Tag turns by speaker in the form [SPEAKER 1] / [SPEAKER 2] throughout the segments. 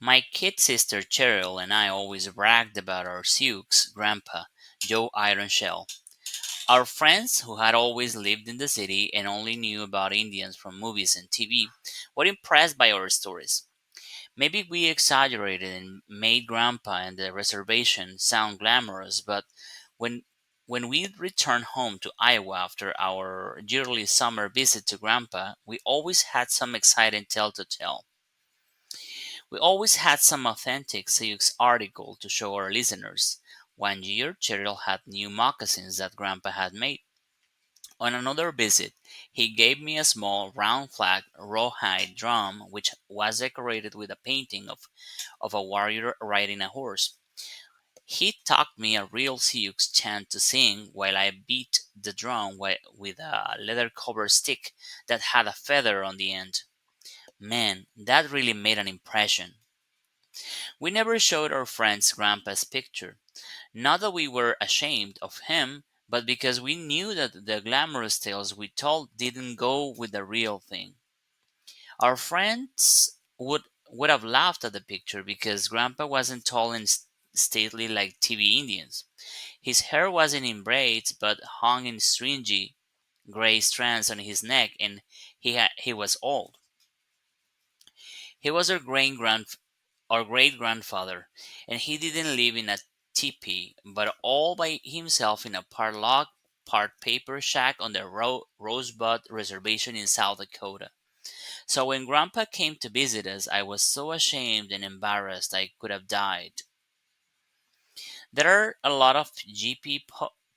[SPEAKER 1] My kid sister Cheryl and I always bragged about our Sioux grandpa, Joe Ironshell. Our friends, who had always lived in the city and only knew about Indians from movies and TV, were impressed by our stories. Maybe we exaggerated and made Grandpa and the reservation sound glamorous, but when when we returned home to Iowa after our yearly summer visit to Grandpa, we always had some exciting tale to tell. We always had some authentic Sioux article to show our listeners. One year, Cheryl had new moccasins that Grandpa had made. On another visit, he gave me a small, round flat rawhide drum which was decorated with a painting of a warrior riding a horse. He taught me a real Sioux chant to sing while I beat the drum with a leather covered stick that had a feather on the end. Man, that really made an impression. We never showed our friends Grandpa's picture. Not that we were ashamed of him, but because we knew that the glamorous tales we told didn't go with the real thing. Our friends would have laughed at the picture because Grandpa wasn't tall and stately like TV Indians. His hair wasn't in braids but hung in stringy gray strands on his neck, and he was old. He was our great grandfather, and he didn't live in a teepee, but all by himself in a part log, part paper shack on the Rosebud Reservation in South Dakota. So when Grandpa came to visit us, I was so ashamed and embarrassed I could have died. There are a lot of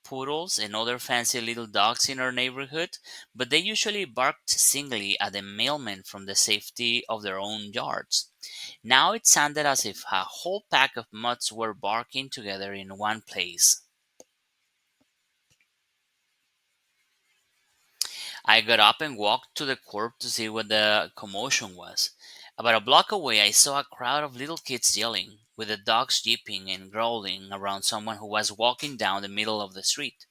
[SPEAKER 1] poodles and other fancy little dogs in our neighborhood, but they usually barked singly at the mailman from the safety of their own yards. Now it sounded as if a whole pack of mutts were barking together in one place. I got up and walked to the curb to see what the commotion was. About a block away, I saw a crowd of little kids yelling, with the dogs yipping and growling around someone who was walking down the middle of the street.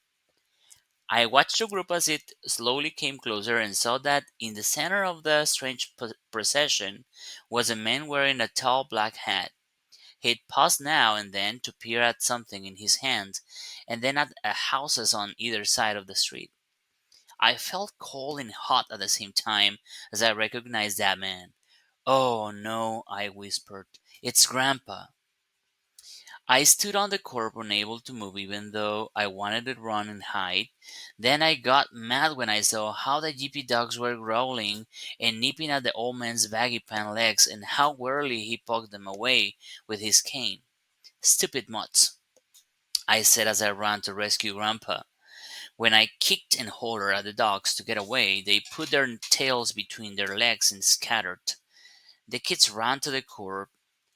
[SPEAKER 1] I watched the group as it slowly came closer and saw that in the center of the strange procession was a man wearing a tall black hat. He'd pause now and then to peer at something in his hand, and then at houses on either side of the street. I felt cold and hot at the same time as I recognized that man. "Oh no," I whispered. "It's Grandpa." I stood on the curb unable to move even though I wanted to run and hide. Then I got mad when I saw how the gypsy dogs were growling and nipping at the old man's baggy pant legs and how warily he poked them away with his cane. "Stupid mutts," I said as I ran to rescue Grandpa. When I kicked and hollered at the dogs to get away, they put their tails between their legs and scattered. The kids ran to the curb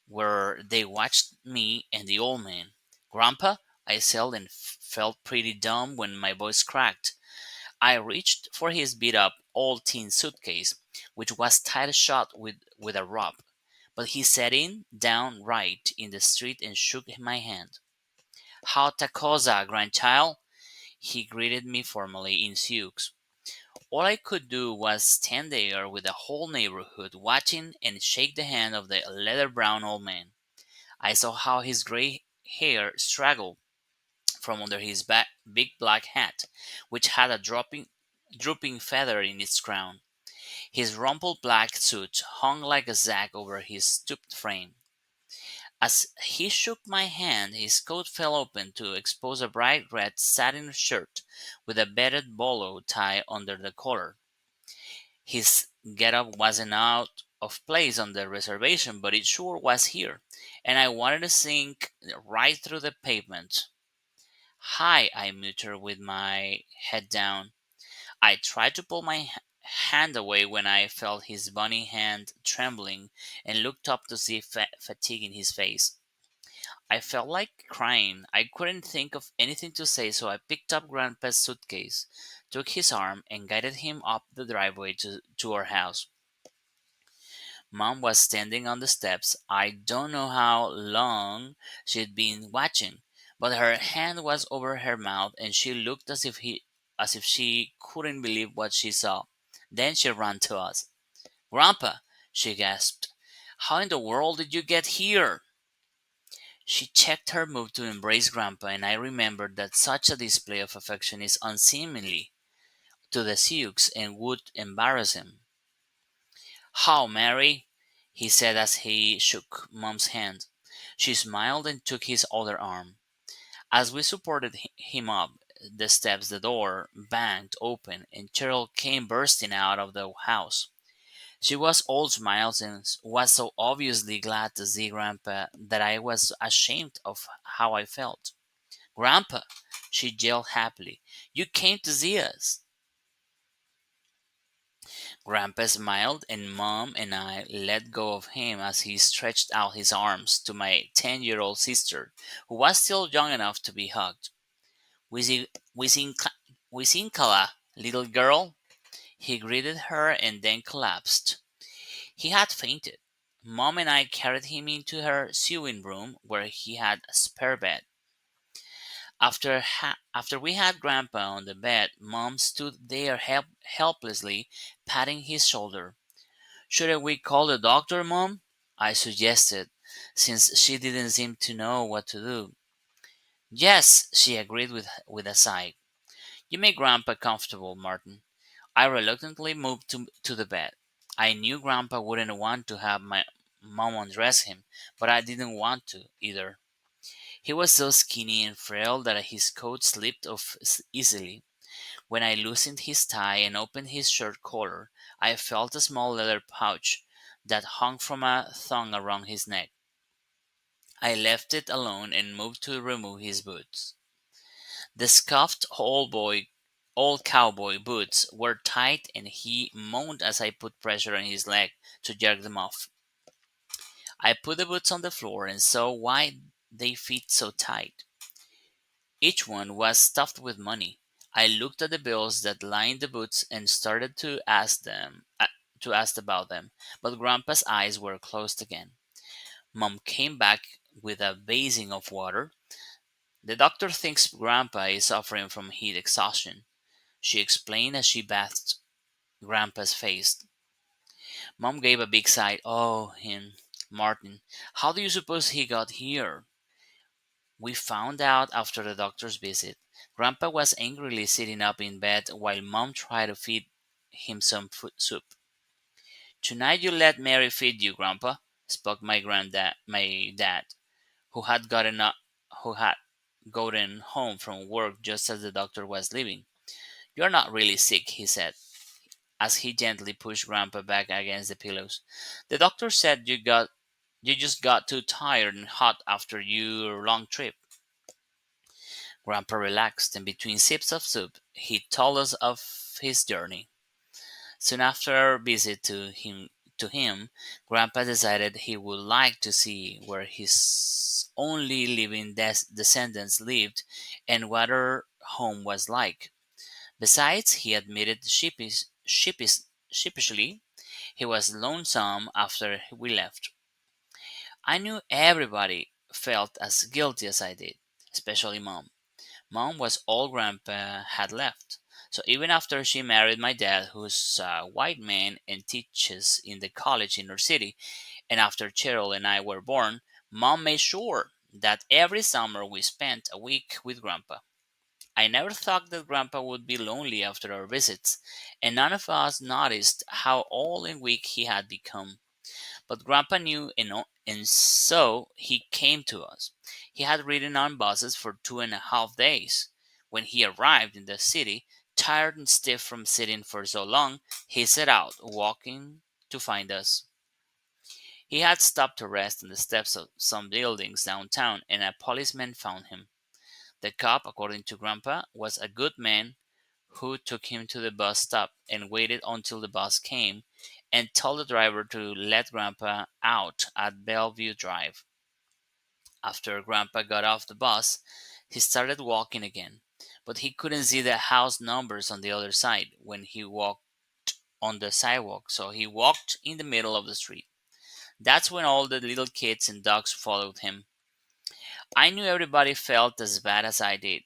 [SPEAKER 1] where they watched me and the old man. "Grandpa," I said, and felt pretty dumb when my voice cracked. I reached for his beat up old tin suitcase, which was tied shut with a rope, but he sat in down right in the street and shook my hand. "How takoza, grandchild?" He greeted me formally in Sioux. All I could do was stand there with the whole neighborhood watching and shake the hand of the leather brown old man. I saw how his gray hair straggled from under his big black hat, which had a drooping feather in its crown. His rumpled black suit hung like a sack over his stooped frame. As he shook my hand, his coat fell open to expose a bright red satin shirt with a beaded bolo tie under the collar. His getup wasn't out of place on the reservation, but it sure was here, and I wanted to sink right through the pavement. "Hi," I muttered with my head down. I tried to pull my hand away when I felt his bony hand trembling and looked up to see fatigue in his face. I felt like crying. I couldn't think of anything to say, so I picked up Grandpa's suitcase, took his arm, and guided him up the driveway to our house. Mom was standing on the steps. I don't know how long she'd been watching, but her hand was over her mouth and she looked as if she couldn't believe what she saw. Then she ran to us. "Grandpa," she gasped. How in the world did you get here? She checked her move to embrace Grandpa, and I remembered that such a display of affection is unseemly to the Sioux and would embarrass him. How, Mary? He said as he shook Mom's hand. She smiled and took his other arm. As we supported him up the steps, the door banged open, and Cheryl came bursting out of the house. She was all smiles and was so obviously glad to see Grandpa that I was ashamed of how I felt. Grandpa, she yelled happily, you came to see us. Grandpa smiled, and Mom and I let go of him as he stretched out his arms to my 10-year-old sister, who was still young enough to be hugged. Wisin- Wisinka- Wisinkala, little girl, he greeted her and then collapsed. He had fainted. Mom and I carried him into her sewing room where he had a spare bed. After we had Grandpa on the bed, Mom stood there helplessly patting his shoulder. Shouldn't we call the doctor, Mom? I suggested, since she didn't seem to know what to do. Yes, she agreed with a sigh. You make Grandpa comfortable, Martin. I reluctantly moved to the bed. I knew Grandpa wouldn't want to have my mom undress him, but I didn't want to either. He was so skinny and frail that his coat slipped off easily. When I loosened his tie and opened his shirt collar, I felt a small leather pouch that hung from a thong around his neck. I left it alone and moved to remove his boots. The scuffed old cowboy boots were tight and he moaned as I put pressure on his leg to jerk them off. I put the boots on the floor and saw why they fit so tight. Each one was stuffed with money. I looked at the bills that lined the boots and started to ask about them, but Grandpa's eyes were closed again. Mom came back with a basin of water. The doctor thinks Grandpa is suffering from heat exhaustion, she explained as she bathed Grandpa's face. Mom gave a big sigh. Oh, him, Martin. How do you suppose he got here? We found out after the doctor's visit. Grandpa was angrily sitting up in bed while Mom tried to feed him some soup. Tonight you let Mary feed you, Grandpa, spoke my dad, who had who had gotten home from work just as the doctor was leaving. You're not really sick, he said, as he gently pushed Grandpa back against the pillows. The doctor said you just got too tired and hot after your long trip. Grandpa relaxed, and between sips of soup, he told us of his journey. Soon after our visit to him, Grandpa decided he would like to see where his only living descendants lived and what their home was like. Besides, he admitted sheepishly he was lonesome after we left. I knew everybody felt as guilty as I did, especially Mom. Mom was all Grandpa had left. So even after she married my dad, who's a white man and teaches in the college in our city, and after Cheryl and I were born, Mom made sure that every summer we spent a week with Grandpa. I never thought that Grandpa would be lonely after our visits, and none of us noticed how old and weak he had become. But Grandpa knew, and so he came to us. He had ridden on buses for 2.5 days. When he arrived in the city, tired and stiff from sitting for so long, he set out, walking to find us. He had stopped to rest on the steps of some buildings downtown, and a policeman found him. The cop, according to Grandpa, was a good man who took him to the bus stop and waited until the bus came and told the driver to let Grandpa out at Bellevue Drive. After Grandpa got off the bus, he started walking again, but he couldn't see the house numbers on the other side when he walked on the sidewalk, so he walked in the middle of the street. That's when all the little kids and dogs followed him. I knew everybody felt as bad as I did.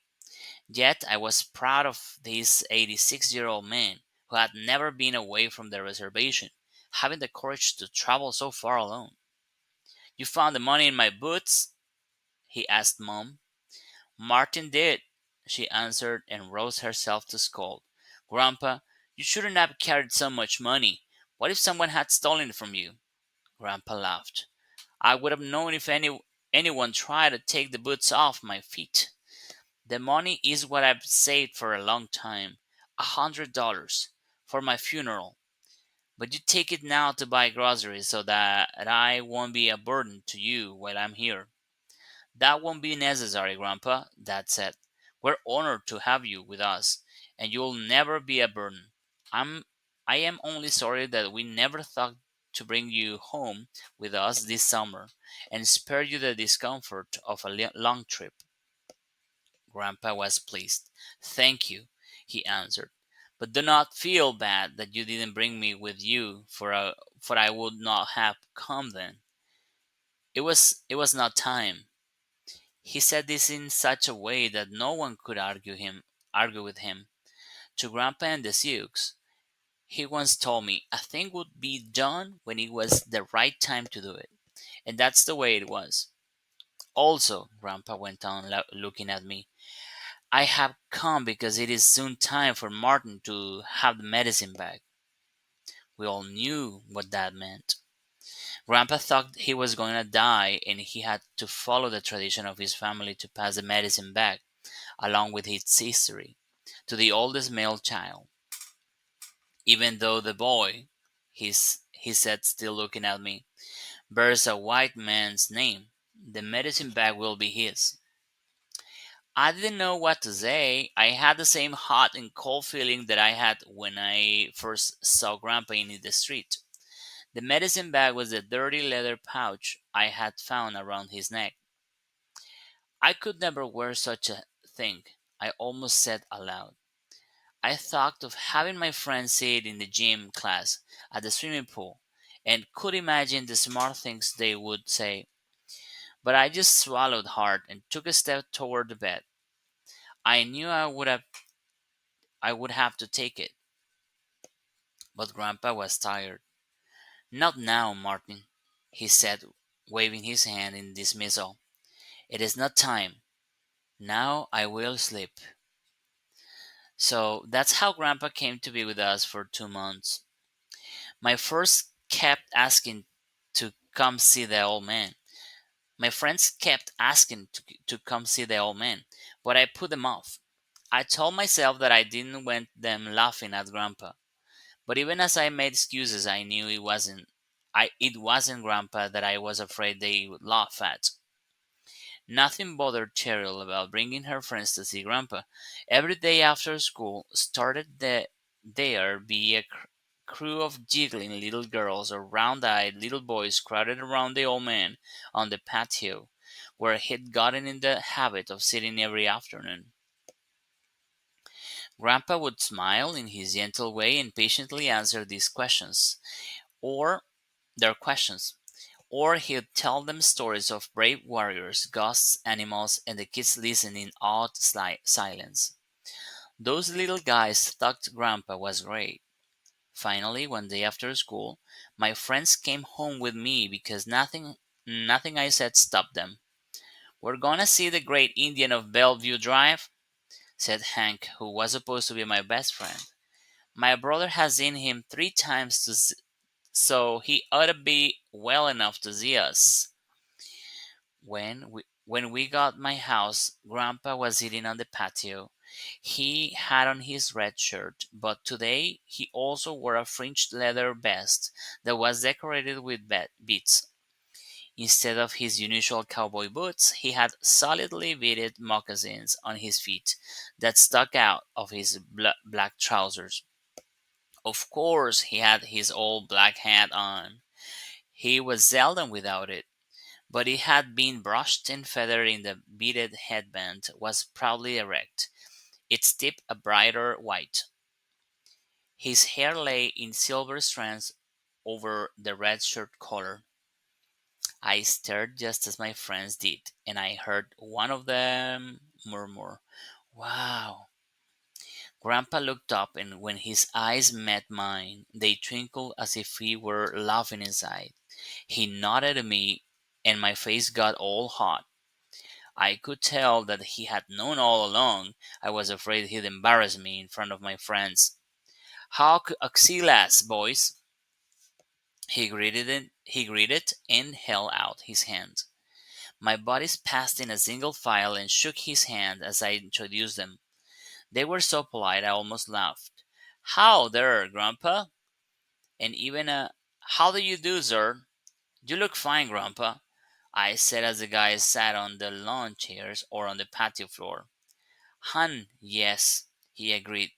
[SPEAKER 1] Yet I was proud of this 86-year-old man who had never been away from the reservation, having the courage to travel so far alone. You found the money in my boots? He asked Mom. Martin did, she answered and rose herself to scold. Grandpa, you shouldn't have carried so much money. What if someone had stolen it from you? Grandpa laughed. I would have known if anyone tried to take the boots off my feet. The money is what I've saved for a long time. $100 for my funeral. But you take it now to buy groceries so that I won't be a burden to you while I'm here. That won't be necessary, Grandpa, Dad said. We're honored to have you with us, and you'll never be a burden. I'm I am only sorry that we never thought to bring you home with us this summer and spare you the discomfort of a long trip. Grandpa was pleased. Thank you, he answered. But do not feel bad that you didn't bring me with you, for I would not have come then. It was not time. He said this in such a way that no one could argue with him. To Grandpa and the Sioux, he once told me a thing would be done when it was the right time to do it. And that's the way it was. Also, Grandpa went on looking at me, I have come because it is soon time for Martin to have the medicine bag. We all knew what that meant. Grandpa thought he was going to die and he had to follow the tradition of his family to pass the medicine bag, along with its history, to the oldest male child. Even though the boy, he said, still looking at me, bears a white man's name, the medicine bag will be his. I didn't know what to say. I had the same hot and cold feeling that I had when I first saw Grandpa in the street. The medicine bag was the dirty leather pouch I had found around his neck. I could never wear such a thing, I almost said aloud. I thought of having my friends see it in the gym class, at the swimming pool, and could imagine the smart things they would say. But I just swallowed hard and took a step toward the bed. I knew I would have to take it, but Grandpa was tired. Not now, Martin, he said, waving his hand in dismissal. It is not time. Now I will sleep. So that's how Grandpa came to be with us for 2 months. My first kept asking to come see the old man. My friends kept asking to come see the old man, but I put them off. I told myself that I didn't want them laughing at Grandpa. But even as I made excuses, I knew it wasn't Grandpa that I was afraid they would laugh at. Nothing bothered Cheryl about bringing her friends to see Grandpa. Every day after school started there be a crew of giggling little girls or round-eyed little boys crowded around the old man on the patio, where he'd gotten in the habit of sitting every afternoon. Grandpa would smile in his gentle way and patiently answer or their questions, or he'd tell them stories of brave warriors, ghosts, animals, and the kids listened in awed silence. Those little guys thought Grandpa was great. Finally, one day after school, my friends came home with me because nothing I said stopped them. We're gonna see the great Indian of Bellevue Drive, said Hank, who was supposed to be my best friend. My brother has seen him 3 times, so he ought to be well enough to see us. When we got my house, Grandpa was sitting on the patio. He had on his red shirt, but today he also wore a fringed leather vest that was decorated with beads. Instead of his usual cowboy boots, he had solidly beaded moccasins on his feet that stuck out of his black trousers. Of course, he had his old black hat on. He was seldom without it, but it had been brushed and feathered in the beaded headband was proudly erect, its tip a brighter white. His hair lay in silver strands over the red shirt collar. I stared just as my friends did, and I heard one of them murmur, Wow. Grandpa looked up, and when his eyes met mine, they twinkled as if he were laughing inside. He nodded at me and my face got all hot. I could tell that he had known all along. I was afraid he'd embarrass me in front of my friends. Hawk Axilas, boys! He greeted and held out his hand. My buddies passed in a single file and shook his hand as I introduced them. They were so polite I almost laughed. How there, Grandpa? And even a how do you do, sir? You look fine, Grandpa, I said as the guys sat on the lawn chairs or on the patio floor. Hun, yes, he agreed.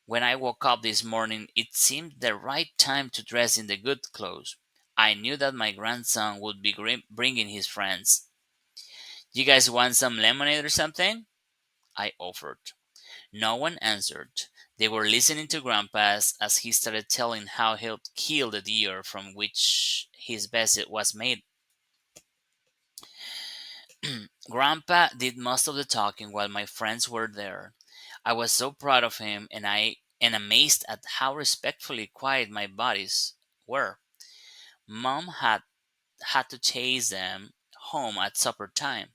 [SPEAKER 1] When I woke up this morning, it seemed the right time to dress in the good clothes. I knew that my grandson would be bringing his friends. You guys want some lemonade or something? I offered. No one answered. They were listening to Grandpa as he started telling how he'd killed the deer from which his best was made. Grandpa did most of the talking while my friends were there. I was so proud of him and amazed at how respectfully quiet my buddies were. Mom had to chase them home at supper time.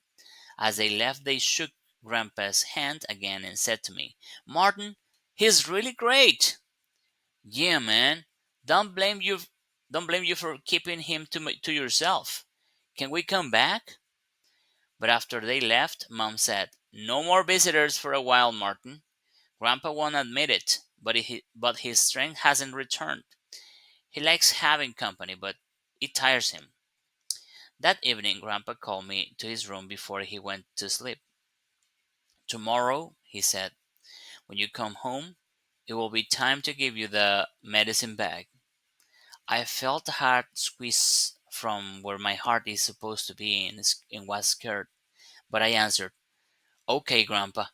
[SPEAKER 1] As they left, they shook Grandpa's hand again and said to me, Martin, he's really great. Yeah, man. Don't blame you. Don't blame you for keeping him to yourself. Can we come back? But after they left, Mom said, "No more visitors for a while, Martin. Grandpa won't admit it, but his strength hasn't returned. He likes having company, but it tires him." That evening, Grandpa called me to his room before he went to sleep. "Tomorrow," he said, "when you come home, it will be time to give you the medicine bag." I felt the heart squeeze from where my heart is supposed to be and was scared, but I answered, "Okay, Grandpa."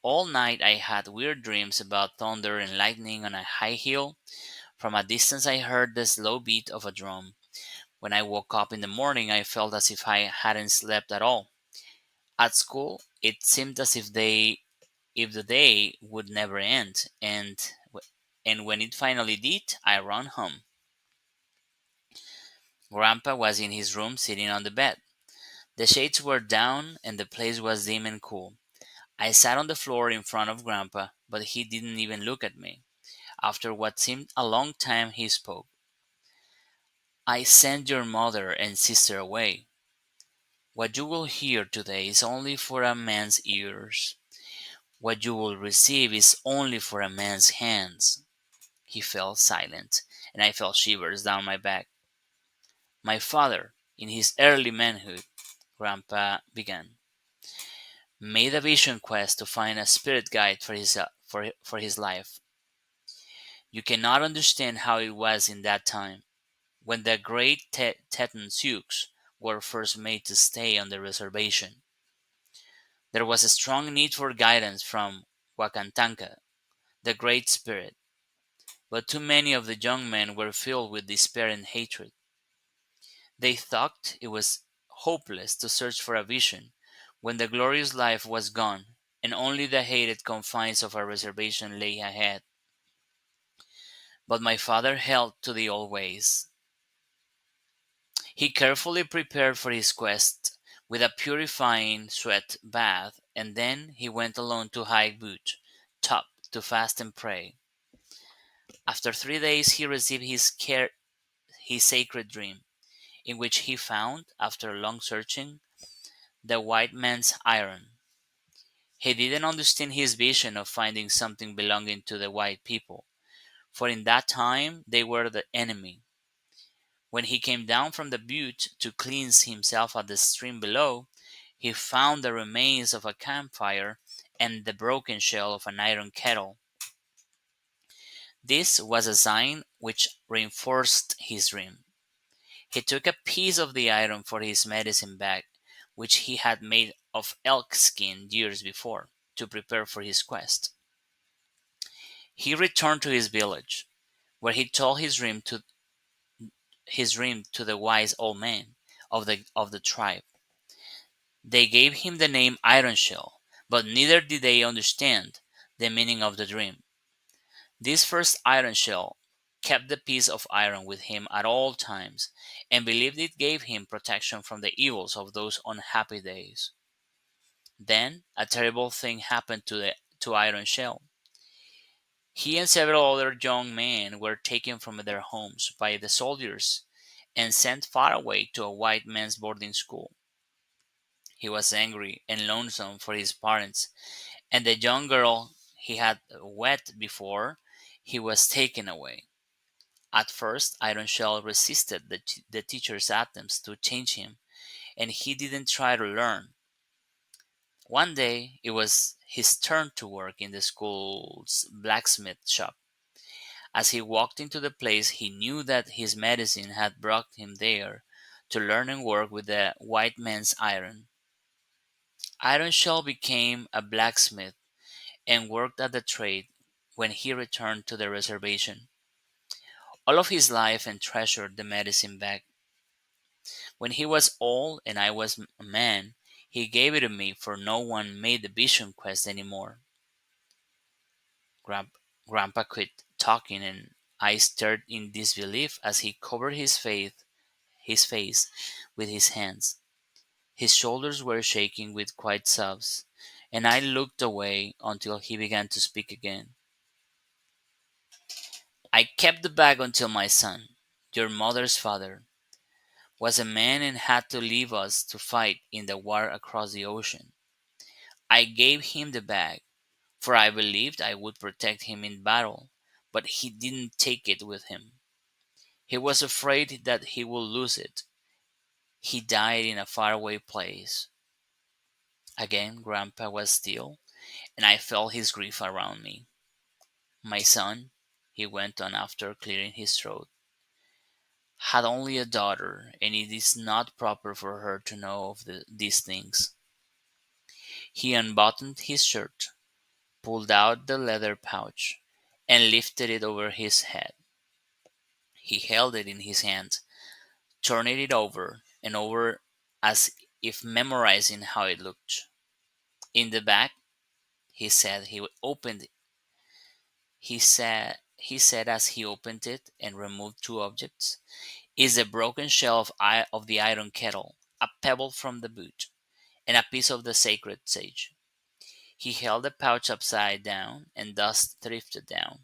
[SPEAKER 1] All night I had weird dreams about thunder and lightning on a high hill. From a distance I heard the slow beat of a drum. When I woke up in the morning I felt as if I hadn't slept at all. At school it seemed as if the day would never end, and when it finally did, I ran home. Grandpa was in his room sitting on the bed. The shades were down and the place was dim and cool. I sat on the floor in front of Grandpa, but he didn't even look at me. After what seemed a long time, he spoke. "I sent your mother and sister away. What you will hear today is only for a man's ears. What you will receive is only for a man's hands." He fell silent, and I felt shivers down my back. "My father, in his early manhood," Grandpa began, "made a vision quest to find a spirit guide for his life. You cannot understand how it was in that time, when the great Teton Sioux were first made to stay on the reservation. There was a strong need for guidance from Wakantanka, the Great Spirit, but too many of the young men were filled with despair and hatred. They thought it was hopeless to search for a vision when the glorious life was gone and only the hated confines of our reservation lay ahead. But my father held to the old ways. He carefully prepared for his quest with a purifying sweat bath, and then he went alone to High Butte top to fast and pray. After 3 days he received his sacred dream, in which he found, after long searching, the white man's iron. He didn't understand his vision of finding something belonging to the white people, for in that time they were the enemy. When he came down from the butte to cleanse himself at the stream below, he found the remains of a campfire and the broken shell of an iron kettle. This was a sign which reinforced his dream. He took a piece of the iron for his medicine bag, which he had made of elk skin years before, to prepare for his quest. He returned to his village, where he told his dream to the wise old men of the tribe. They gave him the name Iron Shell, but neither did they understand the meaning of the dream. This first Iron Shell kept the piece of iron with him at all times, and believed it gave him protection from the evils of those unhappy days. Then a terrible thing happened to Iron Shell. He and several other young men were taken from their homes by the soldiers and sent far away to a white men's boarding school. He was angry and lonesome for his parents and the young girl he had wed before he was taken away. At first, Iron Shell resisted the teacher's attempts to change him, and he didn't try to learn. One day, it was his turn to work in the school's blacksmith shop. As he walked into the place, he knew that his medicine had brought him there to learn and work with the white man's iron. Iron Shell became a blacksmith and worked at the trade when he returned to the reservation. All of his life and treasured the medicine bag. When he was old and I was a man, he gave it to me, for no one made the vision quest anymore. Grandpa, Grandpa quit talking, and I stared in disbelief as he covered his face with his hands. His shoulders were shaking with quiet sobs, and I looked away until he began to speak again. I kept the bag until my son, your mother's father, was a man and had to leave us to fight in the war across the ocean. I gave him the bag, for I believed I would protect him in battle, but he didn't take it with him. He was afraid that he would lose it. He died in a faraway place. Again, Grandpa was still, and I felt his grief around me. My son, he went on after clearing his throat, had only a daughter, and it is not proper for her to know of these things. He unbuttoned his shirt, pulled out the leather pouch, and lifted it over his head. He held it in his hand, turning it over and over as if memorizing how it looked. In the back, he said he opened he said as he opened it and removed two objects, is a broken shell of the iron kettle, a pebble from the boot, and a piece of the sacred sage. He held the pouch upside down and thus thrifted down.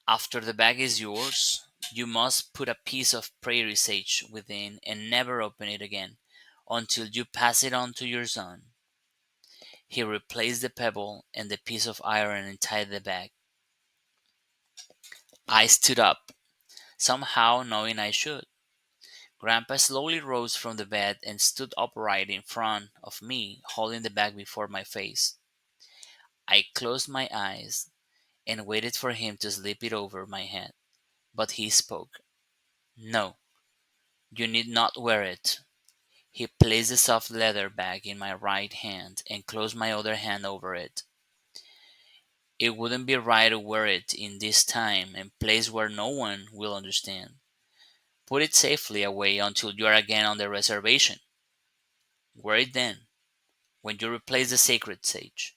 [SPEAKER 1] After the bag is yours, you must put a piece of prairie sage within and never open it again until you pass it on to your son. He replaced the pebble and the piece of iron and tied the bag. I stood up, somehow knowing I should. Grandpa slowly rose from the bed and stood upright in front of me, holding the bag before my face. I closed my eyes and waited for him to slip it over my head, but he spoke. No, you need not wear it. He placed the soft leather bag in my right hand and closed my other hand over it. It wouldn't be right to wear it in this time and place where no one will understand. Put it safely away until you are again on the reservation. Wear it then, when you replace the sacred sage.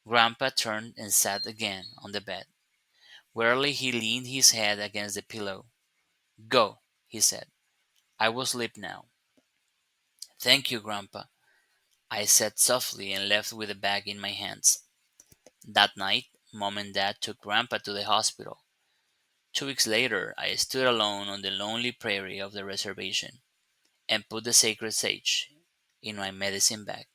[SPEAKER 1] Grandpa turned and sat again on the bed. Wearily he leaned his head against the pillow. Go, he said. I will sleep now. Thank you, Grandpa, I said softly and left with the bag in my hands. That night, Mom and Dad took Grandpa to the hospital. 2 weeks later, I stood alone on the lonely prairie of the reservation and put the sacred sage in my medicine bag.